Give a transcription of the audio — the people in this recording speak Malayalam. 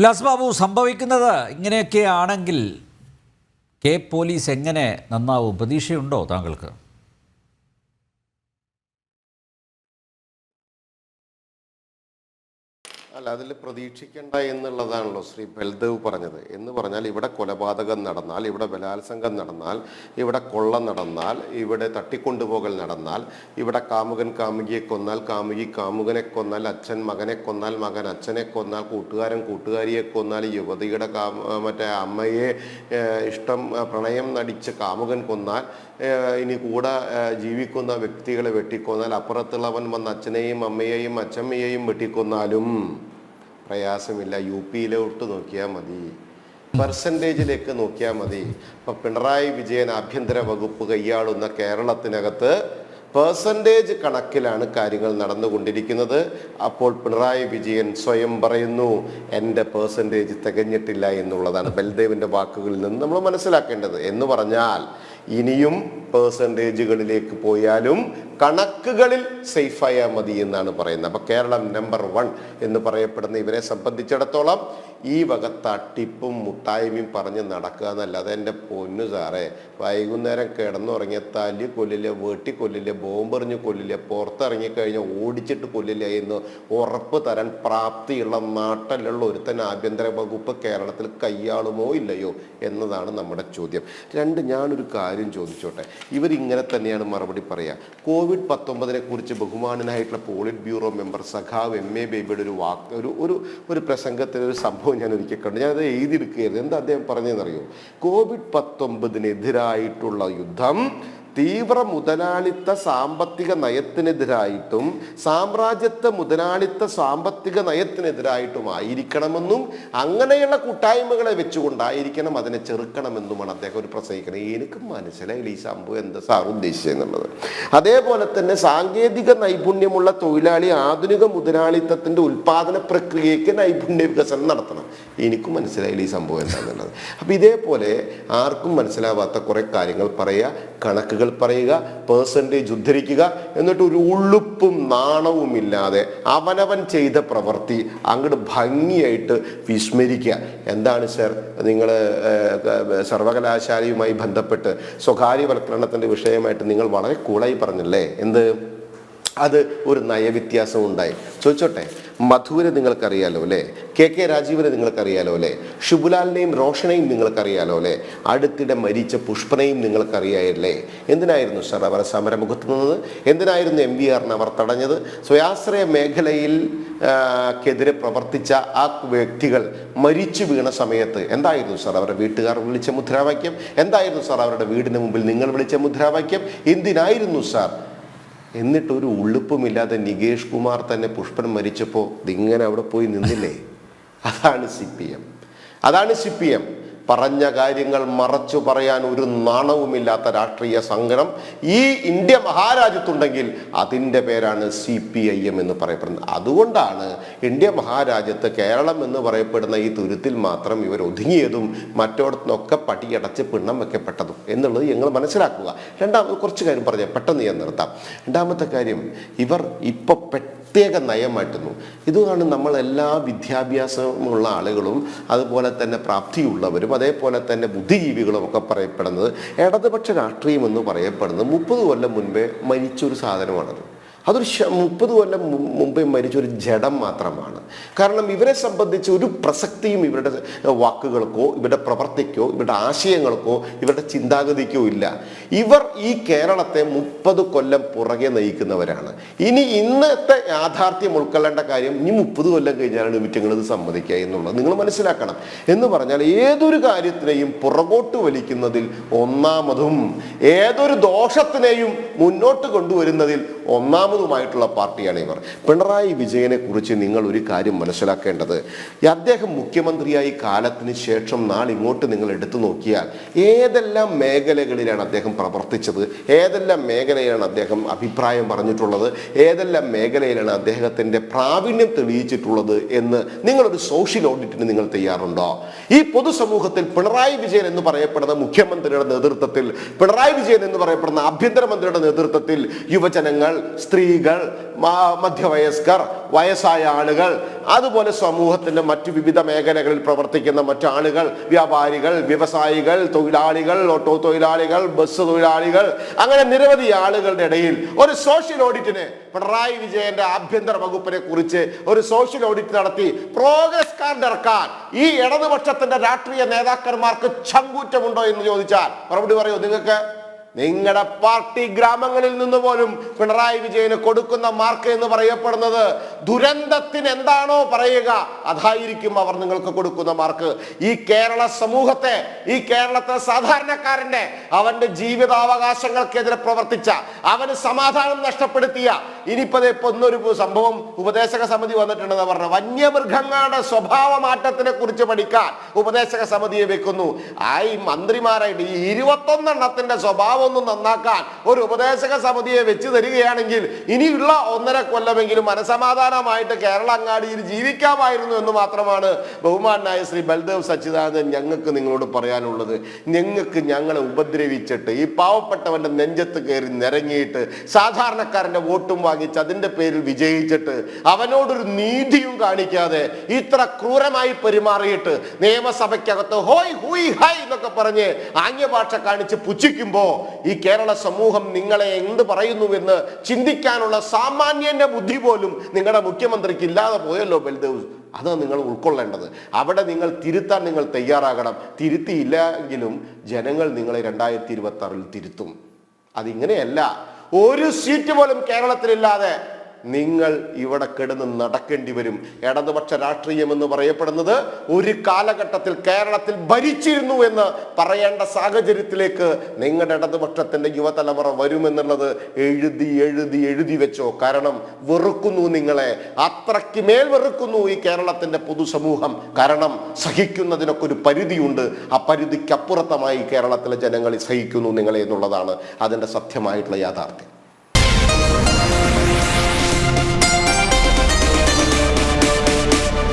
ഉല്ലാസ് ബാബു, സംഭവിക്കുന്നത് ഇങ്ങനെയൊക്കെ ആണെങ്കിൽ പോലീസ് എങ്ങനെ നന്നാവും? പ്രതീക്ഷയുണ്ടോ താങ്കൾക്ക്? അല്ല, അതിൽ പ്രതീക്ഷിക്കേണ്ട എന്നുള്ളതാണല്ലോ ശ്രീ ബൽദേവ് പറഞ്ഞത്. എന്ന് പറഞ്ഞാൽ ഇവിടെ കൊലപാതകം നടന്നാൽ, ഇവിടെ ബലാത്സംഗം നടന്നാൽ, ഇവിടെ കൊള്ള നടന്നാൽ, ഇവിടെ തട്ടിക്കൊണ്ടുപോകൽ നടന്നാൽ, ഇവിടെ കാമുകൻ കാമുകിയെ കൊന്നാൽ, കാമുകി കാമുകനെ കൊന്നാൽ, അച്ഛൻ മകനെ കൊന്നാൽ, മകൻ അച്ഛനെ കൊന്നാൽ, കൂട്ടുകാരൻ കൂട്ടുകാരിയെ കൊന്നാൽ, യുവതിയുടെ മറ്റേ അമ്മയെ പ്രണയം നടിച്ച് കാമുകൻ കൊന്നാൽ, ഇനി കൂടെ ജീവിക്കുന്ന വ്യക്തികളെ വെട്ടിക്കൊന്നാൽ, അപ്പുറത്തുള്ളവൻ വന്ന് അച്ഛനെയും അമ്മയെയും അച്ഛമ്മയെയും വെട്ടിക്കൊന്നാലും പ്രയാസമില്ല. UP-യിലോട്ട് നോക്കിയാൽ മതി, പെർസെൻറ്റേജിലേക്ക് നോക്കിയാൽ മതി. ഇപ്പം പിണറായി വിജയൻ ആഭ്യന്തര വകുപ്പ് കൈയാളുന്ന കേരളത്തിനകത്ത് പെർസെൻറ്റേജ് കണക്കിലാണ് കാര്യങ്ങൾ നടന്നുകൊണ്ടിരിക്കുന്നത്. അപ്പോൾ പിണറായി വിജയൻ സ്വയം പറയുന്നു, എൻ്റെ പെർസെൻറ്റേജ് തികഞ്ഞിട്ടില്ല എന്നുള്ളതാണ് ബൽദേവിൻ്റെ വാക്കുകളിൽ നിന്ന് നമ്മൾ മനസ്സിലാക്കേണ്ടത്. എന്ന് പറഞ്ഞാൽ ഇനിയും പെർസെൻറ്റേജുകളിലേക്ക് പോയാലും കണക്കുകളിൽ സേഫായാൽ മതി എന്നാണ് പറയുന്നത്. അപ്പം കേരളം നമ്പർ 1 എന്ന് പറയപ്പെടുന്ന ഇവരെ സംബന്ധിച്ചിടത്തോളം ഈ വക തട്ടിപ്പും മുട്ടായ്മയും പറഞ്ഞ് നടക്കുക എന്നല്ലാതെ എൻ്റെ പൊന്നു സാറേ, വൈകുന്നേരം കിടന്നുറങ്ങിയ തല്ലി കൊല്ലില്ല, വെട്ടി കൊല്ലില്ല, ബോംബെറിഞ്ഞ് കൊല്ലില്ല, പുറത്തിറങ്ങിക്കഴിഞ്ഞാൽ ഓടിച്ചിട്ട് കൊല്ലില്ല എന്ന് ഉറപ്പ് തരാൻ പ്രാപ്തിയുള്ള നാട്ടിലുള്ള ഒരുത്തൻ ആഭ്യന്തര വകുപ്പ് കേരളത്തിൽ കൈയാളുമോ ഇല്ലയോ എന്നതാണ് നമ്മുടെ ചോദ്യം. ഞാനൊരു കാര്യം ചോദിച്ചോട്ടെ, ഇവരിങ്ങനെ തന്നെയാണ് മറുപടി പറയുക. COVID-19 കുറിച്ച് ബഹുമാനനായിട്ടുള്ള പോളിറ്റ് ബ്യൂറോ മെമ്പർ സഖാവ് MA ബേബിയുടെ ഒരു പ്രസംഗത്തിൽ ഒരു സംഭവം ഞാൻ ഒരിക്കൽ കണ്ടു. ഞാനത് എഴുതിയെടുക്കുകയായിരുന്നു. എന്താ അദ്ദേഹം പറഞ്ഞതെന്നറിയോ? COVID-19 യുദ്ധം തീവ്ര മുതലാളിത്ത സാമ്പത്തിക നയത്തിനെതിരായിട്ടും സാമ്രാജ്യത്വ മുതലാളിത്ത സാമ്പത്തിക നയത്തിനെതിരായിട്ടും ആയിരിക്കണമെന്നും അങ്ങനെയുള്ള കൂട്ടായ്മകളെ വെച്ചുകൊണ്ടായിരിക്കണം അതിനെ ചെറുക്കണമെന്നുമാണ് അദ്ദേഹം ഒരു പ്രസംഗിക്കുന്നത്. എനിക്ക് മനസ്സിലായില്ല ഈ സംഭവം എന്താ സാർ ഉദ്ദേശിച്ചെന്നുള്ളത്. അതേപോലെ തന്നെ സാങ്കേതിക നൈപുണ്യമുള്ള തൊഴിലാളി ആധുനിക മുതലാളിത്തത്തിൻ്റെ ഉൽപാദന പ്രക്രിയയ്ക്ക് നൈപുണ്യ വികസനം നടത്തണം. എനിക്കും മനസ്സിലായില്ല ഈ സംഭവം എന്താണെന്നുള്ളത്. അപ്പം ഇതേപോലെ ആർക്കും മനസ്സിലാവാത്ത കുറേ കാര്യങ്ങൾ പറയുക, കണക്കുകൾ പറയുക, പെർസെൻറ്റേജ് ഉദ്ധരിക്കുക, എന്നിട്ട് ഒരു ഉള്ളുപ്പും നാണവും ഇല്ലാതെ അവനവൻ ചെയ്ത പ്രവൃത്തി അങ്ങോട്ട് ഭംഗിയായിട്ട് വിസ്മരിക്കുക. എന്താണ് സർ, നിങ്ങൾ സർവകലാശാലയുമായി ബന്ധപ്പെട്ട് സ്വകാര്യവൽക്കരണത്തിൻ്റെ വിഷയമായിട്ട് നിങ്ങൾ വളരെ കൂളായി പറഞ്ഞല്ലേ? അത് ഒരു നയവ്യത്യാസം ഉണ്ടായി. ചോദിച്ചോട്ടെ, മധുവിനെ നിങ്ങൾക്കറിയാലോ അല്ലേ? KK രാജീവിനെ നിങ്ങൾക്കറിയാലോ അല്ലേ? ഷിബുലാലിനെയും റോഷനെയും നിങ്ങൾക്കറിയാലോ അല്ലേ? അടുത്തിടെ മരിച്ച പുഷ്പനെയും നിങ്ങൾക്കറിയായല്ലേ? എന്തിനായിരുന്നു സർ അവർ സമരമുഖത്ത് നിന്നത്? എന്തിനായിരുന്നു MVR-നെ അവർ തടഞ്ഞത്? സ്വയാശ്രയ മേഖലയിൽ ക്കെതിരെ പ്രവർത്തിച്ച ആ വ്യക്തികൾ മരിച്ചു വീണ സമയത്ത് എന്തായിരുന്നു സാർ അവരുടെ വീട്ടുകാർ വിളിച്ച മുദ്രാവാക്യം? എന്തായിരുന്നു സാർ അവരുടെ വീടിന് മുമ്പിൽ നിങ്ങൾ വിളിച്ച മുദ്രാവാക്യം? എന്തിനായിരുന്നു സാർ? എന്നിട്ടൊരു ഉള്ളുപ്പുമില്ലാതെ നികേഷ് കുമാർ തന്നെ പുഷ്പൻ മരിച്ചപ്പോൾ ഇതിങ്ങനെ അവിടെ പോയി നിന്നില്ലേ? അതാണ് CPM. പറഞ്ഞ കാര്യങ്ങൾ മറച്ചു പറയാൻ ഒരു നാണവുമില്ലാത്ത രാഷ്ട്രീയ സംഘടന ഈ ഇന്ത്യ മഹാരാജ്യത്തുണ്ടെങ്കിൽ അതിൻ്റെ പേരാണ് CPIM എന്ന് പറയപ്പെടുന്നത്. അതുകൊണ്ടാണ് ഇന്ത്യ മഹാരാജ്യത്ത് കേരളം എന്ന് പറയപ്പെടുന്ന ഈ തുരുത്തിൽ മാത്രം ഇവർ ഒതുങ്ങിയതും മറ്റോടത്തുനിന്നൊക്കെ പടിയടച്ച് പിണ്ണം വെക്കപ്പെട്ടതും എന്നുള്ളത് ഞങ്ങൾ മനസ്സിലാക്കുക. കുറച്ച് കാര്യം പറഞ്ഞാൽ പെട്ടെന്ന് ഞാൻ നിർത്താം. രണ്ടാമത്തെ കാര്യം, ഇവർ ഇപ്പോൾ പ്രത്യേക നയമായിട്ടുന്നു. ഇതാണ് നമ്മൾ എല്ലാ വിദ്യാഭ്യാസമുള്ള ആളുകളും അതുപോലെ തന്നെ പ്രാപ്തിയുള്ളവരും അതേപോലെ തന്നെ ബുദ്ധിജീവികളും ഒക്കെ പറയപ്പെടുന്നത് ഇടതുപക്ഷ രാഷ്ട്രീയം എന്ന് പറയപ്പെടുന്നത് 30 കൊല്ലം മുൻപേ മരിച്ചൊരു സാധനമാണത്. അതൊരു 30 കൊല്ലം മുമ്പേ മരിച്ചൊരു ജഡം മാത്രമാണ്. കാരണം ഇവരെ സംബന്ധിച്ച് ഒരു പ്രസക്തിയും ഇവരുടെ വാക്കുകൾക്കോ ഇവരുടെ പ്രവർത്തിക്കോ ഇവരുടെ ആശയങ്ങൾക്കോ ഇവരുടെ ചിന്താഗതിക്കോ ഇല്ല. ഇവർ ഈ കേരളത്തെ 30 കൊല്ലം പുറകെ നയിക്കുന്നവരാണ്. ഇന്നത്തെ യാഥാർത്ഥ്യം ഉൾക്കൊള്ളേണ്ട കാര്യം ഇനി 30 കൊല്ലം കഴിഞ്ഞാലാണ് ഇവറ്റങ്ങൾ ഇത് സമ്മതിക്കുക എന്നുള്ളത് നിങ്ങൾ മനസ്സിലാക്കണം. എന്ന് പറഞ്ഞാൽ ഏതൊരു കാര്യത്തിനെയും പുറകോട്ട് വലിക്കുന്നതിൽ ഒന്നാമതും ഏതൊരു ദോഷത്തിനെയും മുന്നോട്ട് കൊണ്ടുവരുന്നതിൽ ഒന്നാമതുമായിട്ടുള്ള പാർട്ടിയാണ് ഇവർ. പിണറായി വിജയനെ കുറിച്ച് നിങ്ങൾ ഒരു കാര്യം മനസ്സിലാക്കേണ്ടത്, അദ്ദേഹം മുഖ്യമന്ത്രിയായി കാലത്തിന് ശേഷം നാളിങ്ങോട്ട് നിങ്ങൾ എടുത്തു നോക്കിയാൽ ഏതെല്ലാം മേഖലകളിലാണ് അദ്ദേഹം പ്രവർത്തിച്ചത്, ഏതെല്ലാം മേഖലയിലാണ് അദ്ദേഹം അഭിപ്രായം പറഞ്ഞിട്ടുള്ളത്, ഏതെല്ലാം മേഖലയിലാണ് അദ്ദേഹത്തിൻ്റെ പ്രാവീണ്യം തെളിയിച്ചിട്ടുള്ളത് എന്ന് നിങ്ങളൊരു സോഷ്യൽ ഓഡിറ്റിന് നിങ്ങൾ തയ്യാറുണ്ടോ? ഈ പൊതുസമൂഹത്തിൽ പിണറായി വിജയൻ എന്ന് പറയപ്പെടുന്ന മുഖ്യമന്ത്രിയുടെ നേതൃത്വത്തിൽ, പിണറായി വിജയൻ എന്ന് പറയപ്പെടുന്ന ആഭ്യന്തരമന്ത്രിയുടെ നേതൃത്വത്തിൽ യുവജനങ്ങൾ, സ്ത്രീ സ്ത്രീകൾ, മധ്യവയസ്കർ, വയസ്സായ ആളുകൾ, അതുപോലെ സമൂഹത്തിന്റെ മറ്റു വിവിധ മേഖലകളിൽ പ്രവർത്തിക്കുന്ന മറ്റു ആളുകൾ, വ്യാപാരികൾ, വ്യവസായികൾ, തൊഴിലാളികൾ, ഓട്ടോ തൊഴിലാളികൾ, ബസ് തൊഴിലാളികൾ, അങ്ങനെ നിരവധി ആളുകളുടെ ഇടയിൽ ഒരു സോഷ്യൽ ഓഡിറ്റിന് പിണറായി വിജയന്റെ ആഭ്യന്തര വകുപ്പിനെ കുറിച്ച് ഒരു സോഷ്യൽ ഓഡിറ്റ് നടത്തി പ്രോഗ്രസ് കാർഡ് ഇറക്കാൻ ഈ ഇടതുപക്ഷത്തിന്റെ രാഷ്ട്രീയ നേതാക്കന്മാർക്ക് ചങ്കൂറ്റമുണ്ടോ എന്ന് ചോദിച്ചാൽ മറുപടി പറയൂ. നിങ്ങൾക്ക് നിങ്ങളുടെ പാർട്ടി ഗ്രാമങ്ങളിൽ നിന്ന് പോലും പിണറായി വിജയന് കൊടുക്കുന്ന മാർക്ക് എന്ന് പറയപ്പെടുന്നത് ദുരന്തത്തിന് എന്താണോ പറയുക അതായിരിക്കും അവർ നിങ്ങൾക്ക് കൊടുക്കുന്ന മാർക്ക്. ഈ കേരള സമൂഹത്തെ, ഈ കേരളത്തിലെ സാധാരണക്കാരന്റെ അവന്റെ ജീവിതാവകാശങ്ങൾക്കെതിരെ പ്രവർത്തിച്ച, അവന് സമാധാനം നഷ്ടപ്പെടുത്തിയ, ഇനിയിപ്പോ ഇന്നൊരു സംഭവം ഉപദേശക സമിതി വന്നിട്ടുണ്ടെന്ന് പറഞ്ഞു, വന്യമൃഗങ്ങളുടെ സ്വഭാവ മാറ്റത്തിനെ കുറിച്ച് പഠിക്കാൻ ഉപദേശക സമിതിയെ വെക്കുന്നു. ഈ മന്ത്രിമാരായിട്ട് ഈ 21 സ്വഭാവം ഒന്ന് നന്നാക്കാൻ ഒരു ഉപദേശക സമിതിയെ വെച്ച് തരികയാണെങ്കിൽ ഇനിയുള്ള 1.5 കൊല്ലമെങ്കിലും മനസമാധാനമായിട്ട് കേരള അങ്ങാടിയിൽ ജീവിക്കാമായിരുന്നു എന്ന് മാത്രമാണ് ബഹുമാനായ ശ്രീ ബൽദേവ് സച്ചിദാനന്ദൻ ഞങ്ങൾക്ക് നിങ്ങളോട് പറയാനുള്ളത്. ഞങ്ങൾക്ക് ഞങ്ങളെ ഉപദ്രവിച്ചിട്ട് ഈ പാവപ്പെട്ടവന്റെ നെഞ്ചത്ത് കയറി നിരങ്ങിയിട്ട് സാധാരണക്കാരന്റെ വോട്ടും വാങ്ങിച്ച് അതിന്റെ പേരിൽ വിജയിച്ചിട്ട് അവനോടൊരു നീതിയും കാണിക്കാതെ ഇത്ര ക്രൂരമായി പെരുമാറിയിട്ട് നിയമസഭയ്ക്കകത്ത് ഹോയ് ഹൂയ് ഹൈ എന്നൊക്കെ പറഞ്ഞ് ആംഗ്യഭാഷ കാണിച്ച് പുച്ഛിക്കുമ്പോ ഈ കേരള സമൂഹം നിങ്ങളെ എന്ത് പറയുന്നുവെന്ന് ചിന്തിക്കാനുള്ള സാമാന്യന്റെ ബുദ്ധി പോലും നിങ്ങളുടെ മുഖ്യമന്ത്രിക്ക് ഇല്ലാതെ പോയല്ലോ ബൽദേവ്. അത് നിങ്ങൾ ഉൾക്കൊള്ളേണ്ടത്. അവിടെ നിങ്ങൾ തിരുത്താൻ നിങ്ങൾ തയ്യാറാകണം. തിരുത്തിയില്ല എങ്കിലും ജനങ്ങൾ നിങ്ങളെ 2026 തിരുത്തും. അതിങ്ങനെയല്ല. ഒരു സീറ്റ് പോലും കേരളത്തിലില്ലാതെ നിങ്ങൾ ഇവിടെ കിടന്ന് നടക്കേണ്ടി വരും. ഇടതുപക്ഷ രാഷ്ട്രീയം എന്ന് പറയപ്പെടുന്നത് ഒരു കാലഘട്ടത്തിൽ കേരളത്തിൽ ഭരിച്ചിരുന്നു എന്ന് പറയേണ്ട സാഹചര്യത്തിലേക്ക് നിങ്ങളുടെ ഇടതുപക്ഷത്തിന്റെ യുവതലമുറ വരുമെന്നുള്ളത് എഴുതി വെച്ചോ. കാരണം വെറുക്കുന്നു, നിങ്ങളെ അത്രയ്ക്ക് മേൽ വെറുക്കുന്നു ഈ കേരളത്തിന്റെ പൊതുസമൂഹം. കാരണം സഹിക്കുന്നതിനൊക്കെ ഒരു പരിധിയുണ്ട്. ആ പരിധിക്കപ്പുറത്തമായി കേരളത്തിലെ ജനങ്ങൾ സഹിക്കുന്നു നിങ്ങളെ എന്നുള്ളതാണ് അതിൻ്റെ സത്യമായിട്ടുള്ള യാഥാർത്ഥ്യം.